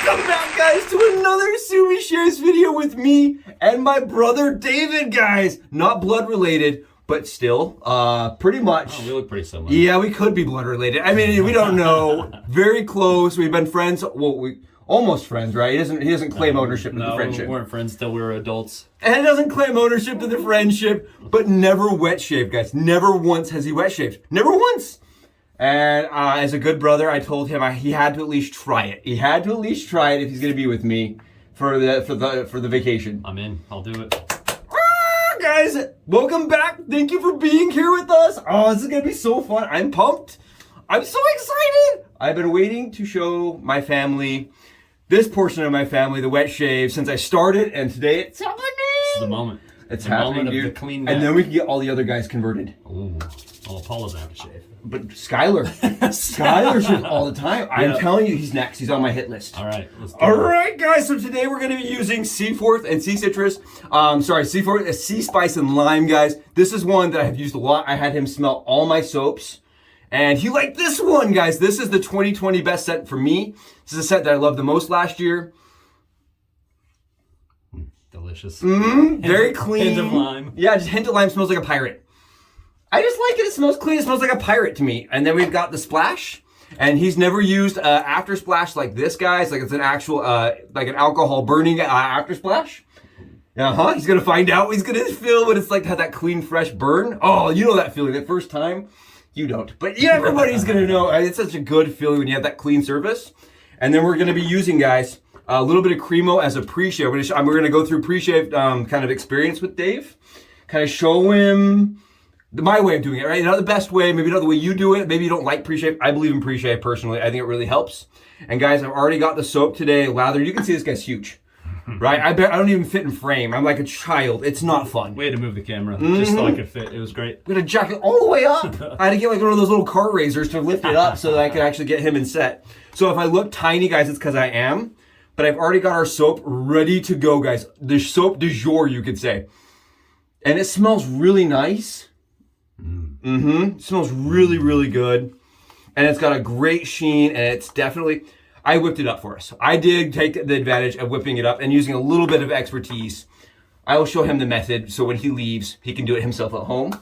Welcome back, guys, to another Sumi Shares video with me and my brother David, guys. Not blood related, but still, pretty much. Oh, we look pretty similar. Yeah, we could be blood related. I mean, we don't know. Very close. We've been friends. Well, we almost friends, right? He doesn't claim ownership to the friendship. We weren't friends till we were adults. And he doesn't claim ownership to the friendship, but never wet shaved, guys. Never once has he wet shaved. Never once. And as a good brother, I told him he had to at least try it. He had to at least try it if he's going to be with me for the vacation. I'm in. I'll do it. Guys, welcome back. Thank you for being here with us. Oh, this is going to be so fun. I'm pumped. I'm so excited. I've been waiting to show my family, this portion of my family, the wet shave since I started, and today it's happening. It's the moment. It's the happening, moment dude. of the clean neck. And then we can get all the other guys converted. Ooh. Well, Apollo's out of shave. But Skylar shaves all the time. I'm telling you, he's next. He's on my hit list. All right. Let's do All it. right, guys. So today we're going to be using sea forth and sea citrus. Sea sea spice and lime, guys. This is one that I have used a lot. I had him smell all my soaps, and he liked this one, guys. This is the 2020 best scent for me. This is a scent that I loved the most last year. Delicious. Very clean. Hint of lime. Yeah, just hint of lime. Smells like a pirate. I just like it. It smells clean. It smells like a pirate to me. And then we've got the splash. And he's never used after splash like this, guys. Like it's an actual, like an alcohol burning after splash. He's going to find out. He's going to feel what it's like to have that clean, fresh burn. Oh, you know that feeling. That first time. You don't. But yeah, everybody's going to know. It's such a good feeling when you have that clean surface. And then we're going to be using, guys, a little bit of Cremo as a pre-shave. We're going to go through pre-shave kind of experience with Dave. Kind of show him my way of doing it, right? Not the best way, maybe not the way you do it. Maybe you don't like pre-shave. I believe in pre-shave personally. I think it really helps. And guys, I've already got the soap today lathered. You can see this guy's huge, right? I don't even fit in frame. I'm like a child. It's not fun. Way to move the camera, just so I could fit. It was great. We had to jack it all the way up. I had to get like one of those little car raisers to lift it up so that I could actually get him in set. So if I look tiny, guys, it's because I am. But I've already got our soap ready to go, guys. The soap du jour, you could say. And it smells really nice. It smells really, really good. And it's got a great sheen, and it's definitely, I whipped it up for us. I did take the advantage of whipping it up and using a little bit of expertise. I will show him the method, so when he leaves, he can do it himself at home.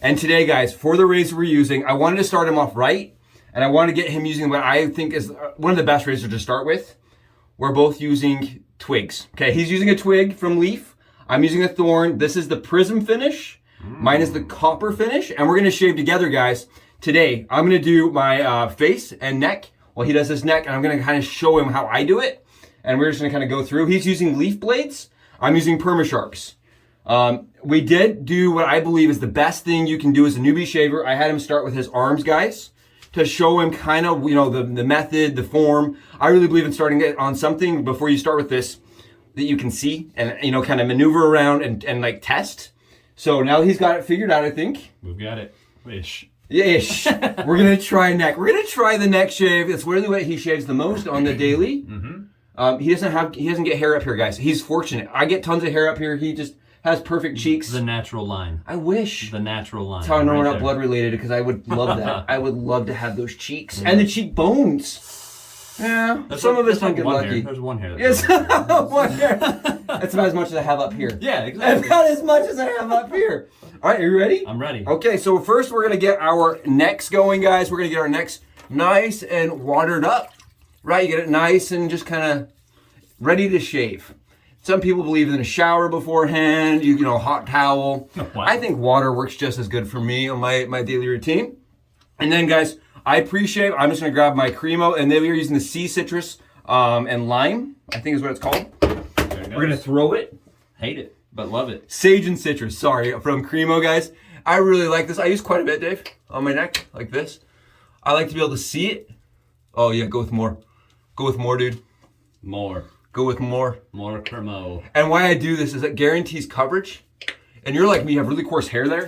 And today, guys, for the razor we're using, I wanted to start him off right, and I wanted to get him using what I think is one of the best razors to start with. We're both using twigs. Okay, he's using a twig from Leaf. I'm using a Thorn. This is the prism finish. Mine is the copper finish, and we're gonna shave together, guys. Today, I'm gonna do my face and neck while he does his neck, and I'm gonna kind of show him how I do it. And we're just gonna kind of go through. He's using Leaf blades. I'm using Perma-Sharks. We did do what I believe is the best thing you can do as a newbie shaver. I had him start with his arms, guys, to show him kind of, the method, the form. I really believe in starting it on something before you start with this that you can see and, kind of maneuver around and like test. So now he's got it figured out, I think. We've got it. Ish. Yeah, ish. We're going to try neck. We're going to try the neck shave. It's really what he shaves the most on the daily. He doesn't get hair up here, guys. He's fortunate. I get tons of hair up here. He just has perfect cheeks. The natural line. I wish. The natural line. That's how I know we're not there. blood related, because I would love that. I would love to have those cheeks and the cheekbones. Yeah, some of us don't get lucky. There's one hair. Yes, one hair. That's about as much as I have up here. Yeah, exactly. About as much as I have up here. All right, are you ready? I'm ready. Okay, so first we're going to get our necks going, guys. We're going to get our necks nice and watered up, right? You get it nice and just kind of ready to shave. Some people believe in a shower beforehand, hot towel. Wow. I think water works just as good for me on my daily routine. And then, guys, I pre-shave. I'm just going to grab my Cremo, and then we're using the sea citrus and lime, I think is what it's called. We're going to throw it. Hate it, but love it. Sage and citrus, sorry, from Cremo, guys. I really like this. I use quite a bit, Dave, on my neck, like this. I like to be able to see it. Oh, yeah, go with more. Go with more, dude. More. Go with more. More Cremo. And why I do this is it guarantees coverage. And you're like me, you have really coarse hair there.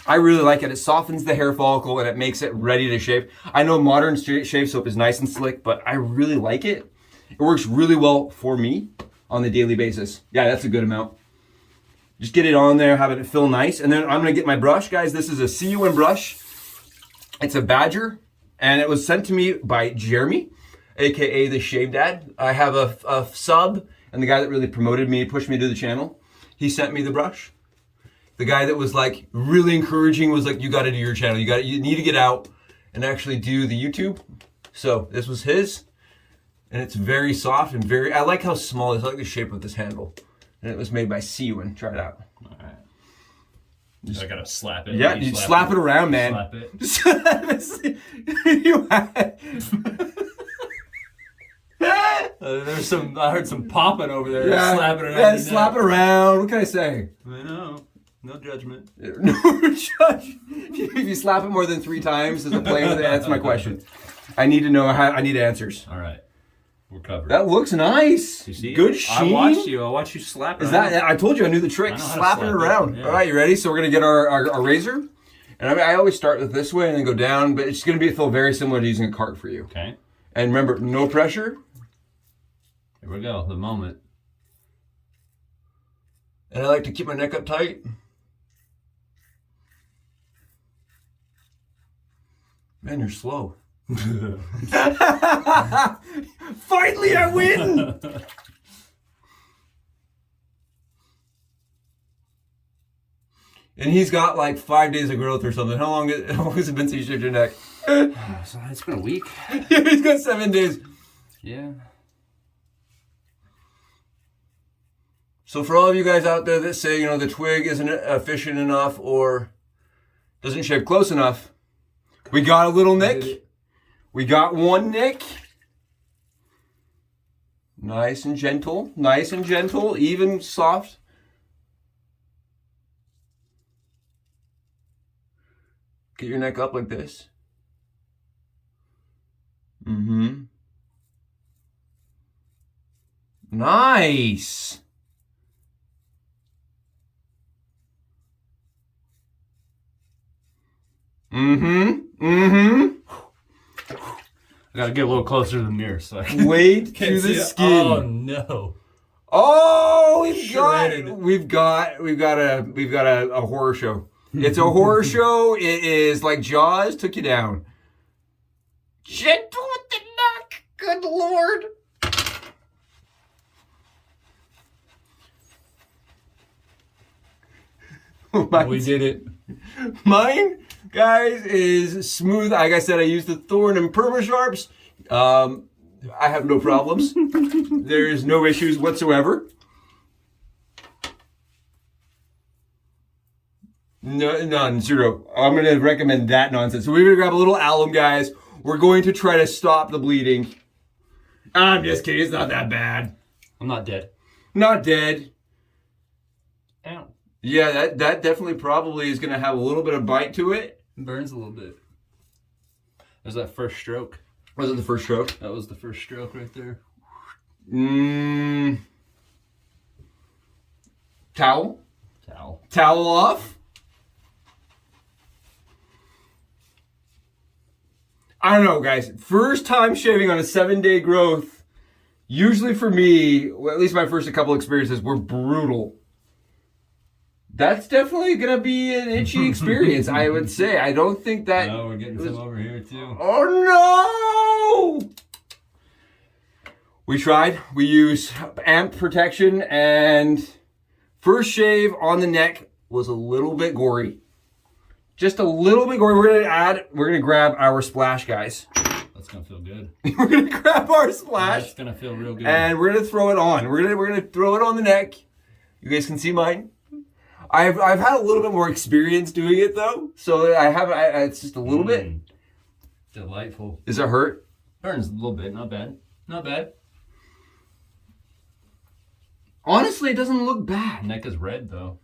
I really like it. It softens the hair follicle and it makes it ready to shave. I know modern shave soap is nice and slick, but I really like it. It works really well for me on the daily basis. Yeah, that's a good amount. Just get it on there, have it feel nice. And then I'm gonna get my brush, guys. This is a CUN brush. It's a Badger, and it was sent to me by Jeremy. aka the Shave Dad. I have a sub, and the guy that really promoted me, pushed me to the channel, he sent me the brush. The guy that was like really encouraging was like, you got to do your channel. You need to get out and actually do the YouTube. So this was his, and it's very soft and very. I like how small it is. I like the shape of this handle, and it was made by Seawan. Try it out. All right. I gotta slap it. Yeah, you slap it around, man. Slap it. There's some. I heard some popping over there. Yeah, Slapping it. Yeah, slap it around. What can I say? I know. No judgment. No judge. If you slap it more than 3 times, is the plan? That's my question. I need to know. I need answers. All right, we're covered. That looks nice. You see? Good sheen. I watched you. I watched you slap it. Is that? I told you I knew the trick. Slap it around. Yeah. All right, you ready? So we're gonna get our razor, and I always start with this way and then go down, but it's gonna feel very similar to using a cart for you. Okay. And remember, no pressure. Here we go. The moment. And I like to keep my neck up tight. Man, you're slow. Finally, I win! And he's got like 5 days of growth or something. How long has it been since you shaved your neck? So it's been a week. Yeah, he's got 7 days. Yeah. So for all of you guys out there that say, the twig isn't efficient enough or doesn't shave close enough, we got a little nick. We got one nick. Nice and gentle. Nice and gentle. Even soft. Get your neck up like this. Mm-hmm. Nice. Mm-hmm. Mm-hmm. I gotta get a little closer to the mirror so I can wait to the skin. Oh no. Oh, we've got a horror show. It's a horror show. It is like Jaws took you down. Gentle with the neck. Good Lord. We did it. Mine, guys, is smooth. Like I said, I use the Thorn and Perma Sharps. I have no problems. There is no issues whatsoever. No, none, zero. I'm going to recommend that nonsense. So we're going to grab a little alum, guys. We're going to try to stop the bleeding. I'm just kidding. It's not that bad. I'm not dead. Not dead. Ow. Yeah, that definitely probably is going to have a little bit of bite to it. It burns a little bit. There's that first stroke. Was it the first stroke? That was the first stroke right there. Towel? Towel. Towel off? I don't know, guys. First time shaving on a 7-day growth, usually for me, well, at least my first couple experiences, were brutal. That's definitely going to be an itchy experience, I would say. I don't think that... No, we're getting some over here, too. Oh, no! We tried. We used amp protection, and first shave on the neck was a little bit gory. Just a little bit gory. We're going to grab our splash, guys. That's going to feel good. We're going to grab our splash. That's going to feel real good. And we're going to throw it on. We're going to throw it on the neck. You guys can see mine. I've had a little bit more experience doing it though, so it's just a little bit. Delightful. Does it hurt? Burns a little bit, not bad. Not bad. Honestly, it doesn't look bad. Neck is red though.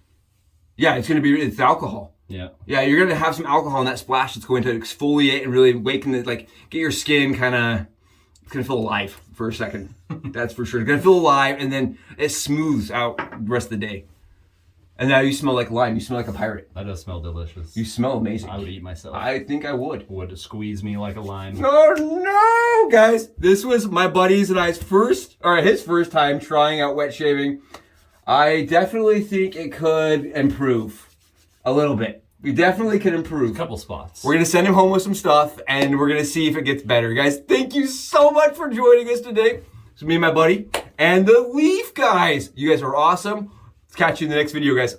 Yeah, it's alcohol. Yeah. Yeah, you're gonna have some alcohol in that splash that's going to exfoliate and really get your skin it's gonna feel alive for a second. That's for sure. It's gonna feel alive, and then it smooths out the rest of the day. And now you smell like lime. You smell like a pirate. That does smell delicious. You smell amazing. I would eat myself. I think I would. Would squeeze me like a lime. Oh no, guys! This was my buddies and I's his first time trying out wet shaving. I definitely think it could improve a little bit. We definitely can improve. A couple spots. We're going to send him home with some stuff, and we're going to see if it gets better. Guys, thank you so much for joining us today. It's me and my buddy, and the Leaf guys. You guys are awesome. Let's catch you in the next video, guys.